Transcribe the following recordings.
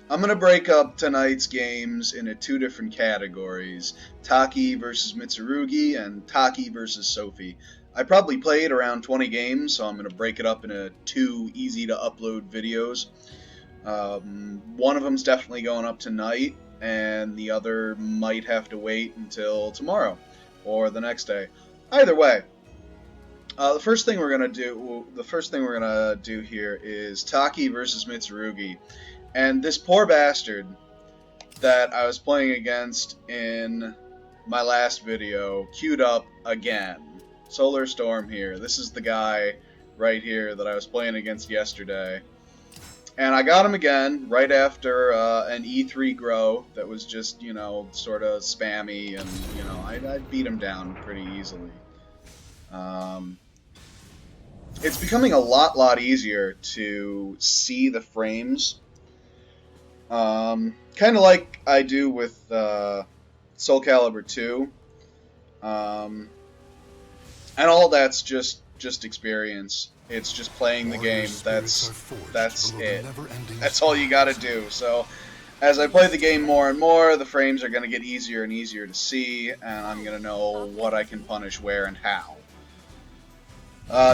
I'm going to break up tonight's games into two different categories. Taki versus Mitsurugi and Taki versus Sophie. I probably played around 20 games, so I'm going to break it up into two easy-to-upload videos. One of them's definitely going up tonight, and the other might have to wait until tomorrow or the next day. Either way, the first thing we're gonna do here is Taki versus Mitsurugi. And this poor bastard that I was playing against in my last video queued up again. Solar Storm here. This is the guy right here that I was playing against yesterday. And I got him again right after an E3 grow that was just, sort of spammy, and, I beat him down pretty easily. It's becoming a lot easier to see the frames. Kind of like I do with Soul Calibur 2. And all that's just experience. It's just playing the game. That's it. That's all you gotta do. So, as I play the game more and more, the frames are gonna get easier and easier to see, and I'm gonna know what I can punish where and how.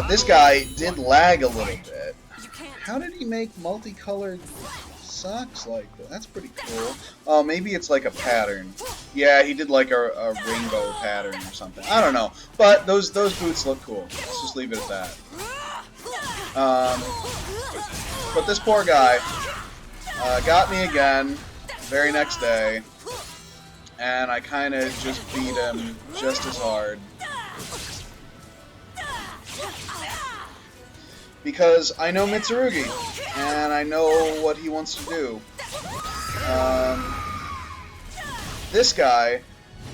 This guy did lag a little bit. How did he make multicolored socks like that? That's pretty cool. Oh, maybe it's like a pattern. Yeah, he did like a rainbow pattern or something. I don't know. But those boots look cool. Let's just leave it at that. But this poor guy got me again very next day, and I kind of just beat him just as hard. Because I know Mitsurugi, and I know what he wants to do. This guy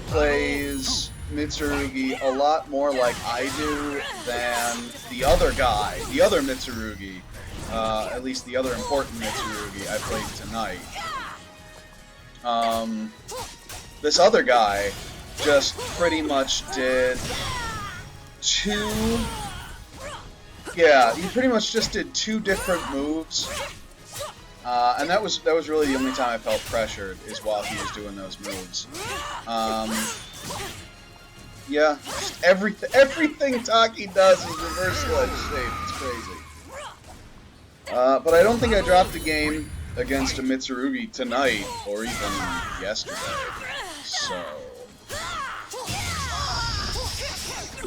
plays Mitsurugi a lot more like I do than the other guy, the other Mitsurugi, at least the other important Mitsurugi I played tonight. This other guy just pretty much did two... Yeah, he pretty much just did two different moves, and that was really the only time I felt pressured, is while he was doing those moves. Yeah, just everything Taki does is reversal edge shape. It's crazy. But I don't think I dropped a game against a Mitsurugi tonight, or even yesterday, so...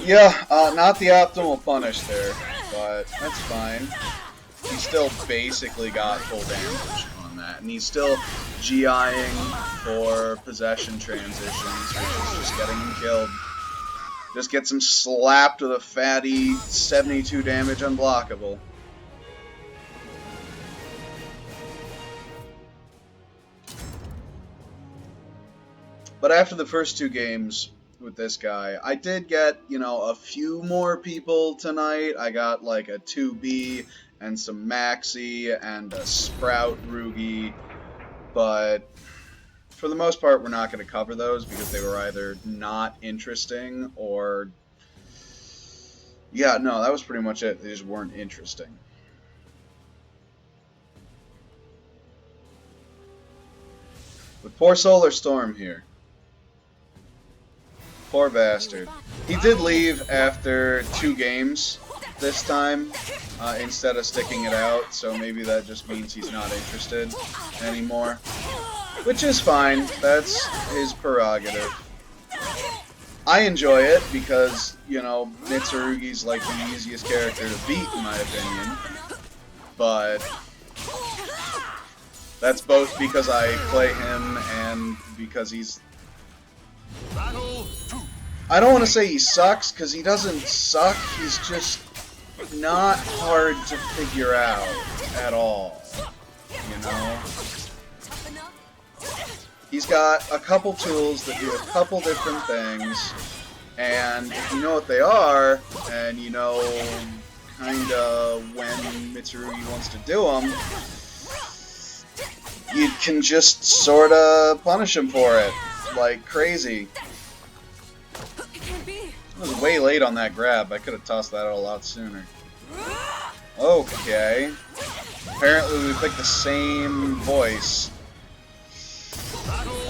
Yeah, not the optimal punish there. But that's fine. He still basically got full damage on that. And he's still GIing for possession transitions, which is just getting him killed. Just gets him slapped with a fatty 72 damage unblockable. But after the first two games with this guy, I did get, a few more people tonight. I got like a 2B and some Maxi and a Sprout Rugi, but for the most part we're not going to cover those because they were either not interesting or... Yeah, no, that was pretty much it. They just weren't interesting. With poor Solar Storm here. Poor bastard. He did leave after 2 games this time, instead of sticking it out, so maybe that just means he's not interested anymore. Which is fine, that's his prerogative. I enjoy it because, Mitsurugi's like the easiest character to beat in my opinion. But that's both because I play him and because he's... I don't want to say he sucks, because he doesn't suck, he's just not hard to figure out at all, He's got a couple tools that do a couple different things, and if you know what they are, and you know kinda when Mitsurugi wants to do them, you can just sorta punish him for it, like crazy. I was way late on that grab. I could have tossed that out a lot sooner. Okay. Apparently we picked the same voice.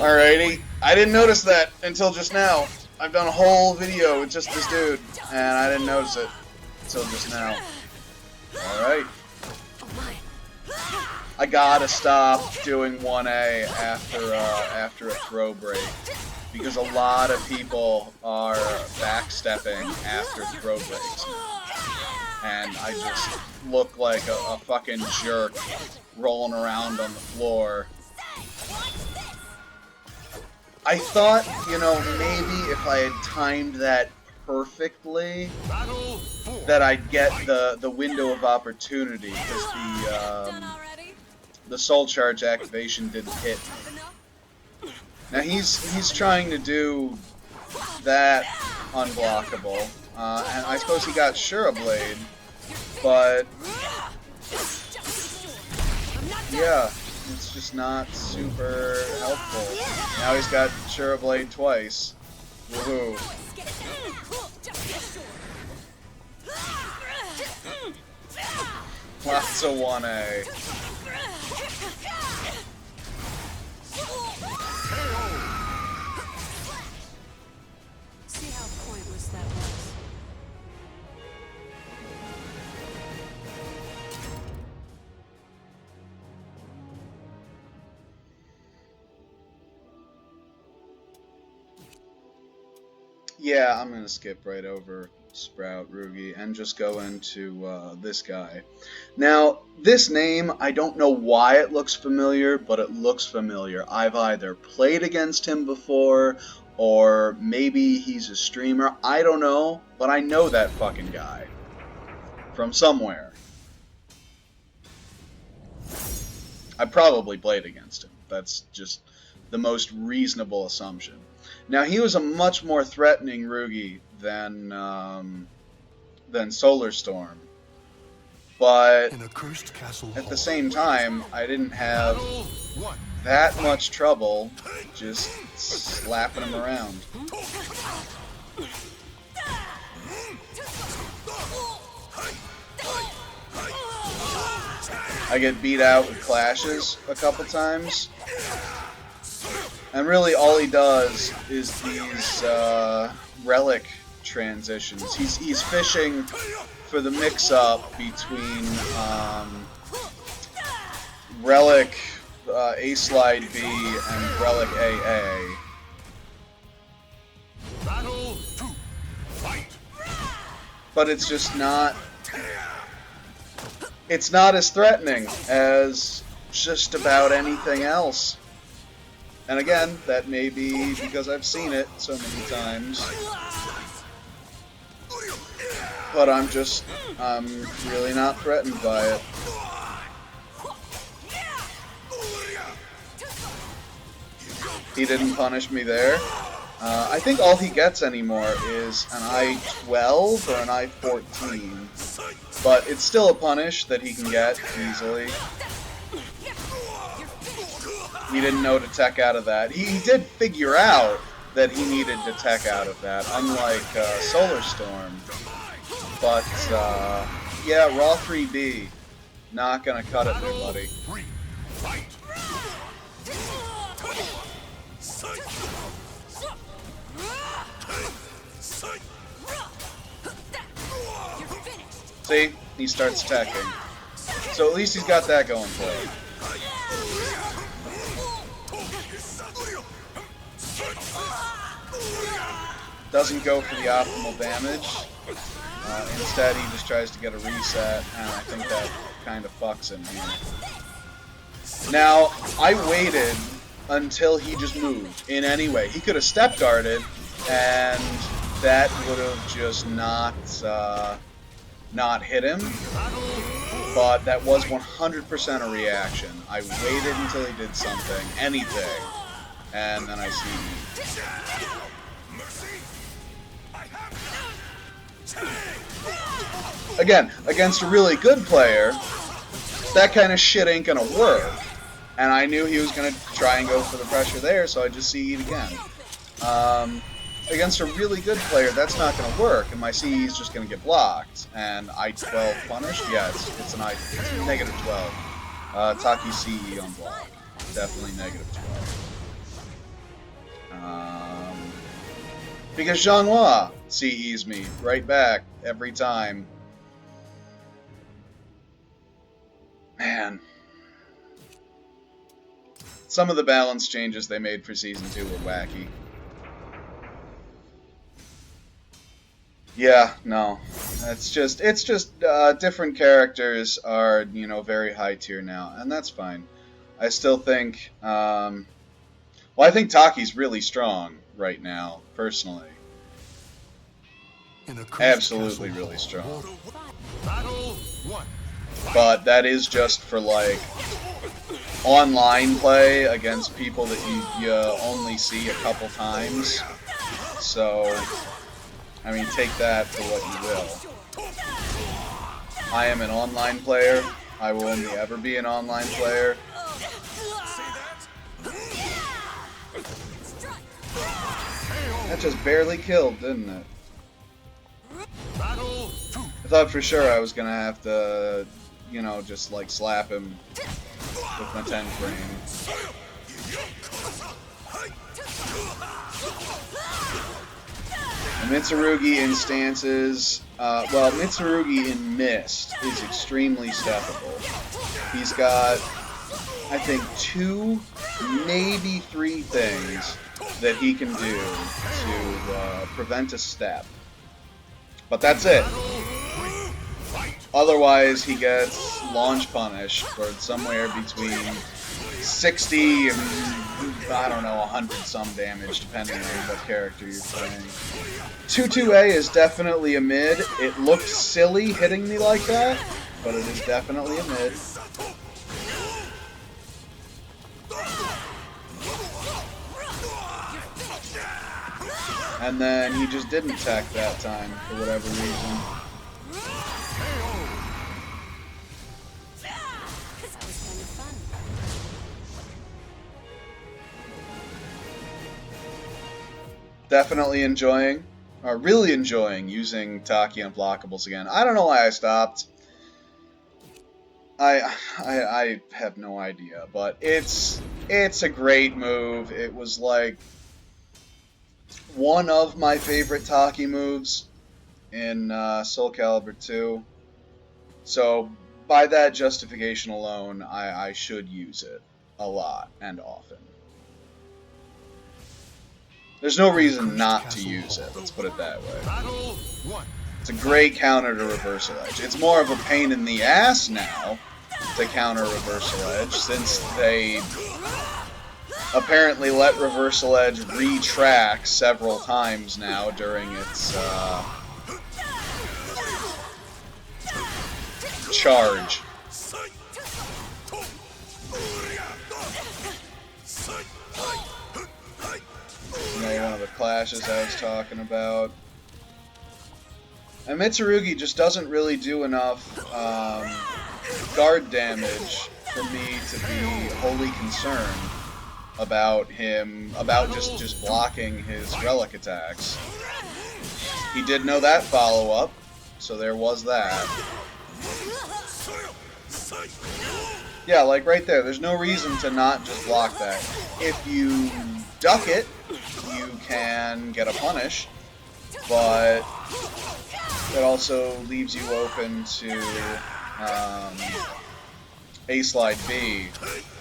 Alrighty. I didn't notice that until just now. I've done a whole video with just this dude, and I didn't notice it until just now. Alright. I gotta stop doing 1A after a throw break, because a lot of people are backstepping after throw breaks. And I just look like a fucking jerk rolling around on the floor. I thought, you know, maybe if I had timed that perfectly, that I'd get the window of opportunity, because the soul charge activation didn't hit. Now he's trying to do that unblockable, and I suppose he got Shura Blade, but yeah, it's just not super helpful. Now he's got Shura Blade twice. Woohoo. Lots of 1A. See how pointless that was. Yeah, I'm gonna skip right over Sprout Rugi and just go into this guy. Now, this name, I don't know why it looks familiar, but it looks familiar. I've either played against him before, or maybe he's a streamer. I don't know, but I know that fucking guy from somewhere. I probably played against him. That's just the most reasonable assumption. Now, he was a much more threatening Rugi than Solar Storm, but at the same time, I didn't have that much trouble just slapping him around. I get beat out with clashes a couple times. And really all he does is these relic transitions. He's fishing for the mix-up between relic A-Slide B and relic AA. But it's just not... It's not as threatening as just about anything else. And again, that may be because I've seen it so many times. But I'm really not threatened by it. He didn't punish me there. I think all he gets anymore is an I-12 or an I-14. But it's still a punish that he can get easily. He didn't know to tech out of that. He did figure out that he needed to tech out of that, unlike Solar Storm. But, yeah, Raw 3B. Not gonna cut it, there, buddy. See? He starts teching. So at least he's got that going for him. Doesn't go for the optimal damage. Instead, he just tries to get a reset, and I think that kind of fucks him here. Now, I waited until he just moved in any way. He could have step guarded, and that would have just not hit him. But that was 100% a reaction. I waited until he did something, anything, and then I see. Again, against a really good player, that kind of shit ain't gonna work. And I knew he was gonna try and go for the pressure there, so I just CE'd again. Against a really good player, that's not gonna work, and my CE is just gonna get blocked. And I-12 punished? Yeah, it's a negative 12. Taki CE on block. Definitely negative 12. Because Zhanghua CEs me right back every time. Man. Some of the balance changes they made for Season 2 were wacky. Yeah, no. It's just different characters are, you know, very high tier now, and that's fine. I still think, well, I think Taki's really strong right now, personally. Absolutely really strong. But that is just for, like, online play against people that you only see a couple times. So, I mean, take that for what you will. I am an online player. I will only ever be an online player. That just barely killed, didn't it? I thought for sure I was gonna have to, you know, just like slap him with my 10 frame. The Mitsurugi in stances, well, Mitsurugi in Mist is extremely steppable. He's got, I think, 2, maybe 3 things that he can do to prevent a step. But that's it. Otherwise, he gets launch punished for somewhere between 60 and, I don't know, 100 some damage, depending on what character you're playing. 2-2A is definitely a mid. It looked silly hitting me like that, but it is definitely a mid. And then he just didn't tech that time, for whatever reason. Definitely enjoying, or really enjoying, using Taki unblockables again. I don't know why I stopped. I have no idea, but it's a great move. It was like one of my favorite Taki moves in Soul Calibur 2. So by that justification alone, I should use it a lot and often. There's no reason not to use it, let's put it that way. It's a great counter to Reversal Edge. It's more of a pain in the ass now to counter Reversal Edge, since they apparently let Reversal Edge retrack several times now during its charge. You know, one of the clashes I was talking about. And Mitsurugi just doesn't really do enough guard damage for me to be wholly concerned about him, about just blocking his relic attacks. He did know that follow-up, so there was that. Yeah, like right there, there's no reason to not just block that. If you duck it, you can get a punish, but it also leaves you open to A-Slide B,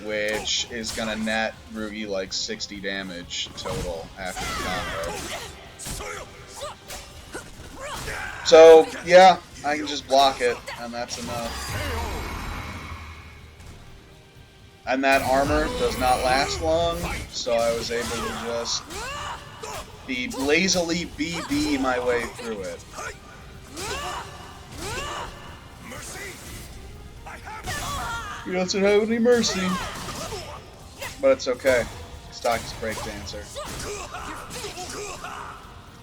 which is going to net Rugi like 60 damage total after the combo. So, yeah, I can just block it, and that's enough. And that armor does not last long, so I was able to just be lazily BB my way through it. He doesn't have any mercy. But it's okay. He's Taki's breakdancer.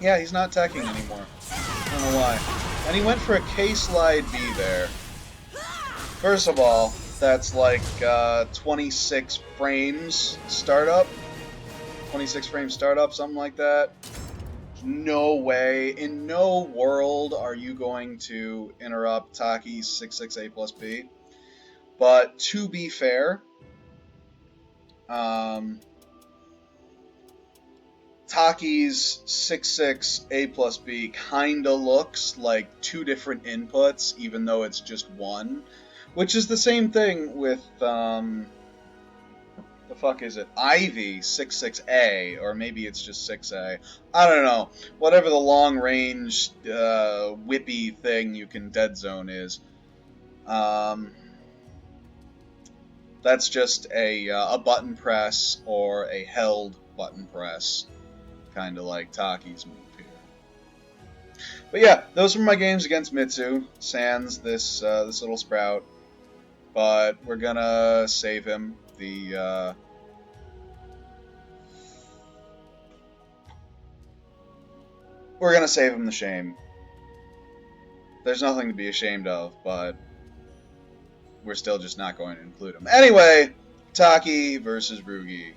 Yeah, he's not teching anymore. I don't know why. And he went for a K-Slide B there. First of all, that's like 26 frames startup. 26 frames startup, something like that. No way, in no world are you going to interrupt Taki's 6-6 A plus B. But to be fair, Taki's 6/6 A plus B kinda looks like two different inputs, even though it's just one. Which is the same thing with, the fuck is it? Ivy 6/6A, or maybe it's just 6A. I don't know. Whatever the long range, whippy thing you can dead zone is. That's just a button press or a held button press. Kind of like Taki's move here. But yeah, those were my games against Mitsu. Sans this little sprout. But we're gonna save him. We're gonna save him the shame. There's nothing to be ashamed of, but we're still just not going to include him. Anyway, Taki versus Rugi.